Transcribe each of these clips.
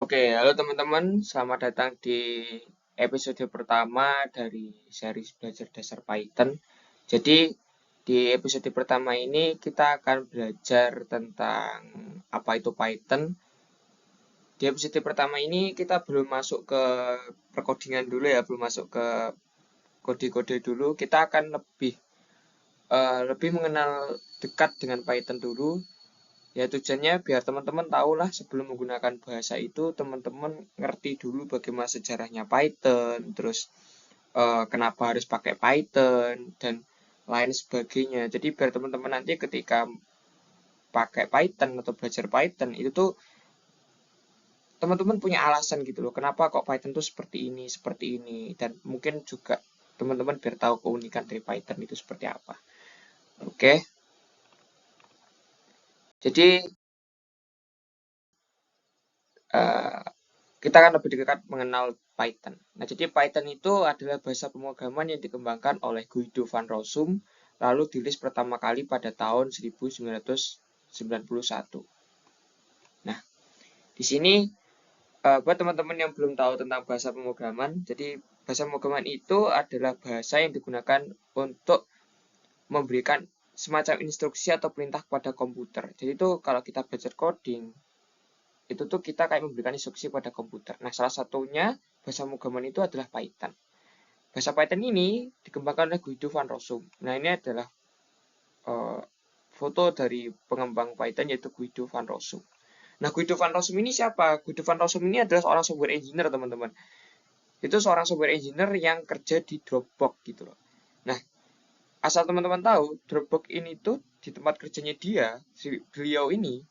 Oke, halo teman-teman, selamat datang di episode pertama dari series belajar dasar Python. Jadi, di episode pertama ini kita akan belajar tentang apa itu Python. Di episode pertama ini kita belum masuk ke perkodingan dulu ya, belum masuk ke kode-kode dulu. Kita akan lebih mengenal dekat dengan Python dulu. Ya tujuannya biar teman-teman tahu lah sebelum menggunakan bahasa itu teman-teman ngerti dulu bagaimana sejarahnya Python, terus kenapa harus pakai Python dan lain sebagainya. Jadi biar teman-teman nanti ketika pakai Python atau belajar Python itu tuh teman-teman punya alasan gitu loh. Kenapa kok Python tuh seperti ini dan mungkin juga teman-teman biar tahu keunikan dari Python itu seperti apa. Oke. Jadi eh, kita akan lebih dekat mengenal Python. Nah, jadi Python itu adalah bahasa pemrograman yang dikembangkan oleh Guido van Rossum, lalu dirilis pertama kali pada tahun 1991. Nah, di sini buat teman-teman yang belum tahu tentang bahasa pemrograman, jadi bahasa pemrograman itu adalah bahasa yang digunakan untuk memberikan semacam instruksi atau perintah kepada komputer. Jadi itu kalau kita belajar coding, itu tuh kita kayak memberikan instruksi pada komputer. Nah, salah satunya bahasa pemrograman itu adalah Python. Bahasa Python ini dikembangkan oleh Guido van Rossum. Nah, ini adalah uh, foto dari pengembang Python yaitu Guido van Rossum. Nah, Guido van Rossum ini siapa? Guido van Rossum ini adalah seorang software engineer, teman-teman. Itu seorang software engineer yang kerja di Dropbox gitu loh. Nah, asal teman-teman tahu, Dropbox ini tuh di tempat kerjanya dia, beliau ini,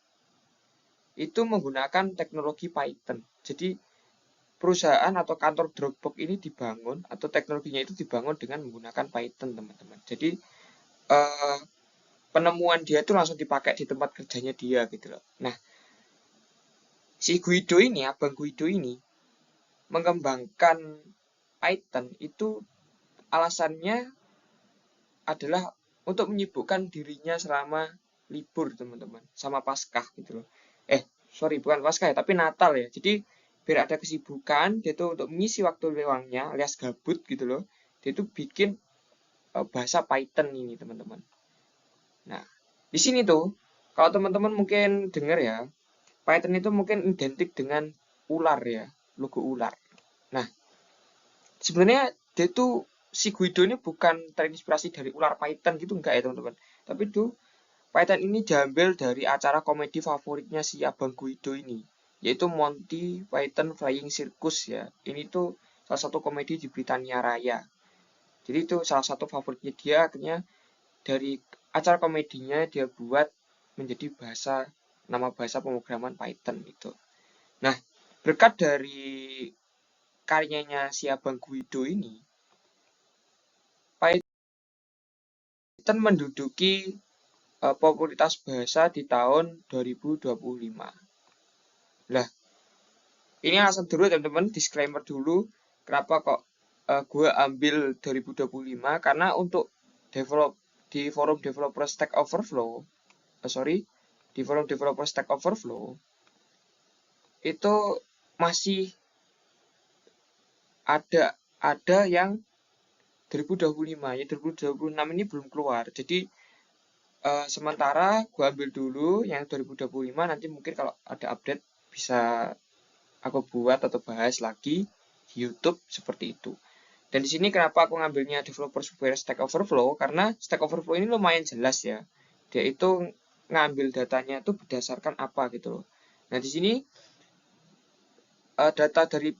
itu menggunakan teknologi Python. Jadi perusahaan atau kantor Dropbox ini dibangun atau teknologinya itu dibangun dengan menggunakan Python, teman-teman. Jadi eh, penemuan dia itu langsung dipakai di tempat kerjanya dia gitu loh. Nah, si Guido ini, Abang Guido ini mengembangkan Python itu alasannya adalah untuk menyibukkan dirinya selama libur, teman-teman, sama Paskah gitu loh. Sorry, bukan Paskah ya, tapi Natal ya. Jadi biar ada kesibukan, dia tuh untuk mengisi waktu luangnya alias gabut gitu loh. Dia tuh bikin bahasa Python ini, teman-teman. Nah, di sini tuh kalau teman-teman mungkin dengar ya, Python itu mungkin identik dengan ular ya, logo ular. Nah, sebenarnya dia tuh si Guido ini bukan terinspirasi dari ular Python gitu enggak ya, teman-teman. Tapi tuh Python ini diambil dari acara komedi favoritnya si Abang Guido ini, yaitu Monty Python Flying Circus ya. Ini tuh salah satu komedi di Britania Raya. Jadi itu salah satu favoritnya dia, akhirnya dari acara komedinya dia buat menjadi nama bahasa pemrograman Python itu. Nah, berkat dari karyanya si Abang Guido ini, Python menduduki popularitas bahasa di tahun 2025. Lah, ini alasan dulu teman-teman, disclaimer dulu, kenapa kok gue ambil 2025, karena untuk di forum developer Stack Overflow, di forum developer Stack Overflow, itu masih ada yang 2025, ya 2026 ini belum keluar. Jadi sementara gue ambil dulu yang 2025, nanti mungkin kalau ada update bisa aku buat atau bahas lagi di YouTube seperti itu. Dan di sini kenapa aku ngambilnya developer software Stack Overflow, karena Stack Overflow ini lumayan jelas ya. Dia itu ngambil datanya itu berdasarkan apa gitu loh. Nah, di sini data dari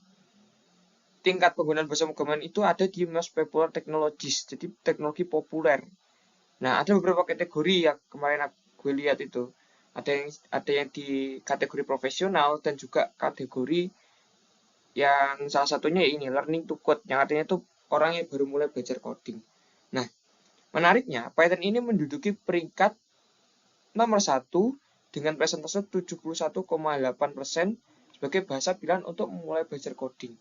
tingkat penggunaan bahasa pemrograman itu ada di Most Popular Technologies, jadi teknologi populer. Nah, ada beberapa kategori yang kemarin gue lihat itu. Ada yang di kategori profesional dan juga kategori yang salah satunya ya ini learning to code, yang artinya itu orang yang baru mulai belajar coding. Nah, menariknya Python ini menduduki peringkat nomor 1 dengan persentase 71,8% sebagai bahasa pilihan untuk memulai belajar coding.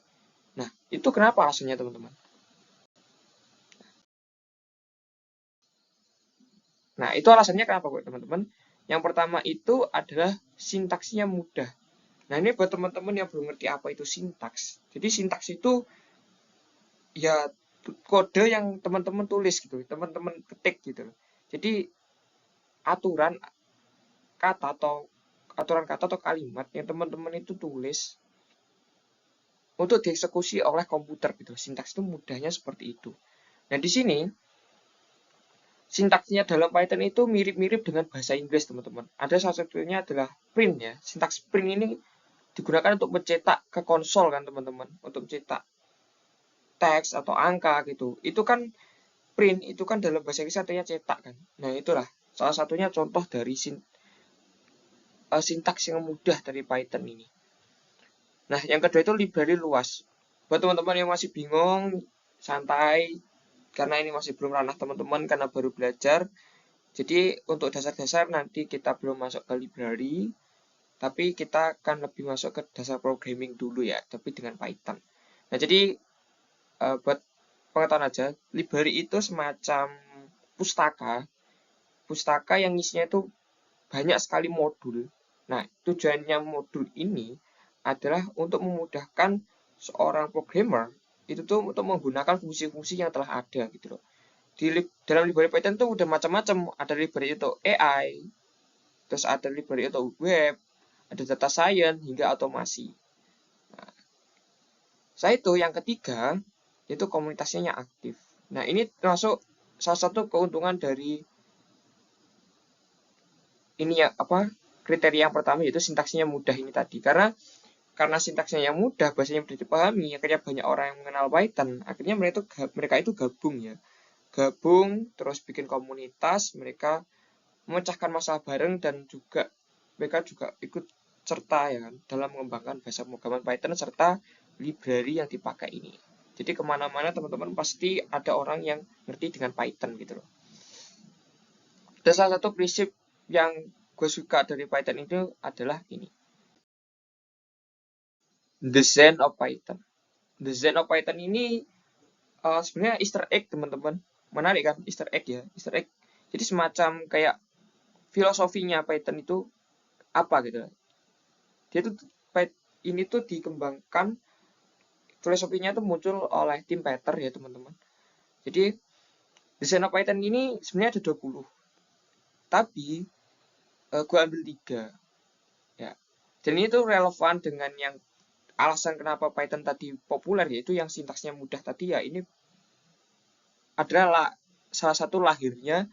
Nah, itu kenapa alasannya, teman-teman? Nah, itu alasannya kenapa, teman-teman? Yang pertama itu adalah sintaksnya mudah. Nah, ini buat teman-teman yang belum ngerti apa itu sintaks. Jadi sintaks itu ya kode yang teman-teman tulis gitu, teman-teman ketik gitu. Jadi aturan kata atau kalimat yang teman-teman itu tulis untuk dieksekusi oleh komputer gitu. Sintaks itu mudahnya seperti itu. Nah, di sini sintaksnya dalam Python itu mirip-mirip dengan bahasa Inggris, teman-teman. Ada salah satunya adalah print ya. Sintaks print ini digunakan untuk mencetak ke konsol kan, teman-teman. Untuk mencetak teks atau angka gitu. Itu kan print, itu kan dalam bahasa Inggris artinya cetak kan. Nah, itulah salah satunya contoh dari sintaks yang mudah dari Python ini. Nah, yang kedua itu library luas. Buat teman-teman yang masih bingung, santai, karena ini masih belum ranah teman-teman karena baru belajar. Jadi untuk dasar-dasar nanti kita belum masuk ke library, tapi kita akan lebih masuk ke dasar programming dulu ya, tapi dengan Python. Nah, jadi buat pengetahuan aja, library itu semacam pustaka yang isinya itu banyak sekali modul. Nah, tujuannya modul ini adalah untuk memudahkan seorang programmer itu tuh untuk menggunakan fungsi-fungsi yang telah ada gitu loh. Dalam library Python tuh udah macam-macam, ada library untuk AI, terus ada library untuk web, ada data science hingga otomasi. Nah, saya itu yang ketiga itu komunitasnya yang aktif. Nah, ini termasuk salah satu keuntungan dari ini ya kriteria yang pertama yaitu sintaksnya mudah ini tadi. Karena sintaksnya yang mudah, bahasanya mudah dipahami, akhirnya banyak orang yang mengenal Python. Akhirnya mereka itu gabung ya. Gabung, terus bikin komunitas, mereka memecahkan masalah bareng, dan juga mereka juga ikut serta ya kan, dalam mengembangkan bahasa pemrograman Python serta library yang dipakai ini. Jadi kemana-mana teman-teman pasti ada orang yang ngerti dengan Python gitu loh. Dan salah satu prinsip yang gue suka dari Python itu adalah ini. The Zen of Python. The Zen of Python ini sebenarnya Easter egg, teman-teman. Menarik kan, Easter egg ya. Easter egg. Jadi semacam kayak filosofinya Python itu apa gitu. Dia tuh ini tuh dikembangkan, filosofinya tuh muncul oleh tim Peter ya, teman-teman. Jadi Desain of Python ini sebenarnya ada 20. Tapi gue ambil 3 ya. Dan ini tuh relevan dengan yang alasan kenapa Python tadi populer, yaitu yang sintaksnya mudah tadi ya. Ini adalah salah satu lahirnya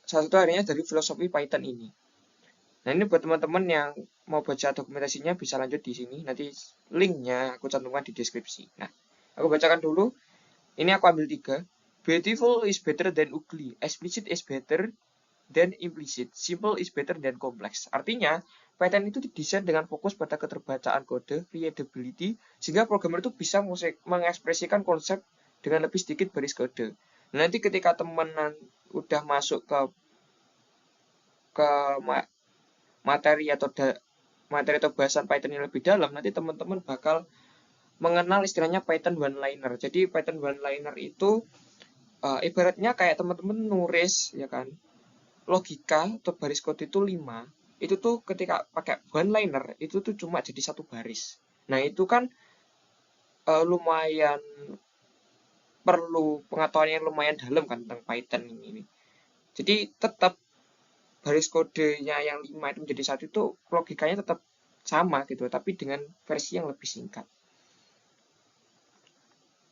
dari filosofi Python ini. Nah, ini buat teman-teman yang mau baca dokumentasinya bisa lanjut di sini. Nanti linknya aku cantumkan di deskripsi. Nah, aku bacakan dulu. Ini aku ambil 3. Beautiful is better than ugly. Explicit is better than implicit. Simple is better than complex. Artinya, Python itu didesain dengan fokus pada keterbacaan kode, readability, sehingga programmer itu bisa mengekspresikan konsep dengan lebih sedikit baris kode. Nah, nanti ketika teman udah masuk ke materi atau bahasan Python yang lebih dalam, nanti teman-teman bakal mengenal istilahnya Python one-liner. Jadi Python one-liner itu ibaratnya kayak teman-teman nulis ya kan, logika atau baris kode itu 5. Itu tuh ketika pakai one-liner itu tuh cuma jadi 1 baris. Nah, itu kan lumayan perlu pengetahuan yang lumayan dalam kan tentang Python ini. Jadi tetap baris kodenya yang 5 itu menjadi 1 itu logikanya tetap sama gitu, tapi dengan versi yang lebih singkat.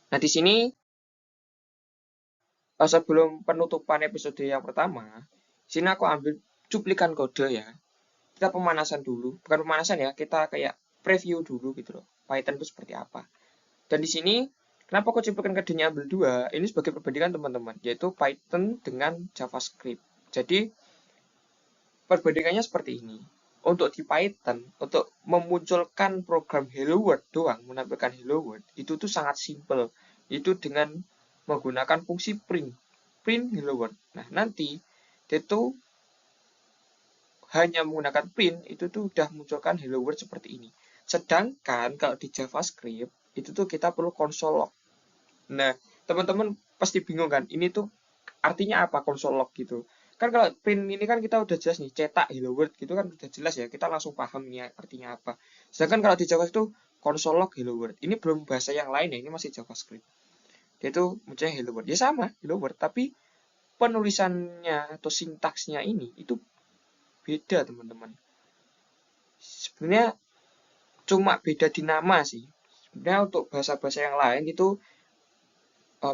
Nah, di sini sebelum penutupan episode yang pertama, sini aku ambil cuplikan kode ya. Kita pemanasan dulu, bukan pemanasan ya, kita kayak preview dulu gitu loh. Python itu seperti apa. Dan di sini kenapa aku cuplikan kodenya ambil 2? Ini sebagai perbandingan teman-teman, yaitu Python dengan JavaScript. Jadi perbandingannya seperti ini. Untuk di Python, untuk memunculkan program Hello World doang, menampilkan Hello World, itu tuh sangat simple. Itu dengan menggunakan fungsi print Hello World. Nah, nanti dia tuh hanya menggunakan print, itu tuh udah munculkan Hello World seperti ini. Sedangkan kalau di JavaScript, itu tuh kita perlu console log. Nah, teman-teman pasti bingung kan, ini tuh artinya apa console log gitu. Kan kalau print ini kan kita udah jelas nih, cetak hello world gitu kan udah jelas ya, kita langsung paham nih artinya apa. Sedangkan kalau di JavaScript itu console log hello world. Ini belum bahasa yang lain ya, ini masih JavaScript. Dia itu munculnya hello world. Ya sama, hello world, tapi penulisannya atau sintaksnya ini itu beda, teman-teman. Sebenarnya cuma beda di nama sih. Sebenarnya untuk bahasa-bahasa yang lain itu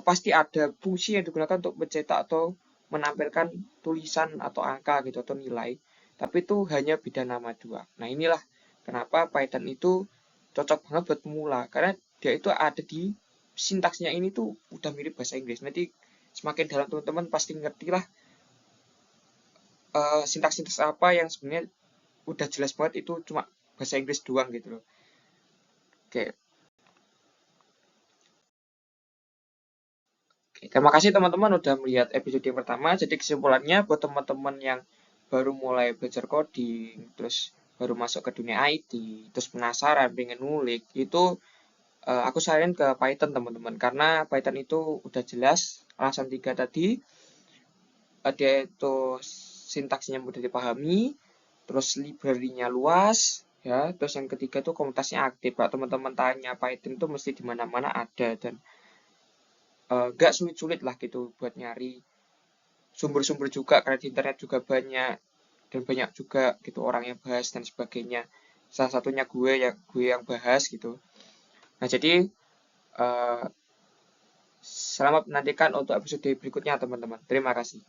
pasti ada fungsi yang digunakan untuk mencetak atau menampilkan tulisan atau angka gitu atau nilai, tapi itu hanya beda nama dua. Nah, inilah kenapa Python itu cocok banget buat pemula, karena dia itu ada di sintaksnya ini tuh udah mirip bahasa Inggris. Nanti semakin dalam teman-teman pasti ngerti lah sintaks-sintaks apa yang sebenarnya udah jelas banget itu cuma bahasa Inggris doang gitu loh. Oke. Terima kasih teman-teman udah melihat episode yang pertama. Jadi kesimpulannya buat teman-teman yang baru mulai belajar coding, terus baru masuk ke dunia IT, terus penasaran pengen ngulik, itu aku saranin ke Python teman-teman. Karena Python itu udah jelas alasan 3 tadi, dia itu sintaksnya mudah dipahami, terus library-nya luas, ya. Terus yang ketiga tuh komunitasnya aktif. Kalau teman-teman tanya Python itu mesti di mana-mana ada, dan gak sulit-sulit lah gitu buat nyari sumber-sumber juga, karena di internet juga banyak dan banyak juga gitu orang yang bahas dan sebagainya. Salah satunya gue yang bahas gitu. Nah, jadi uh, selamat menantikan untuk episode berikutnya teman-teman. Terima kasih.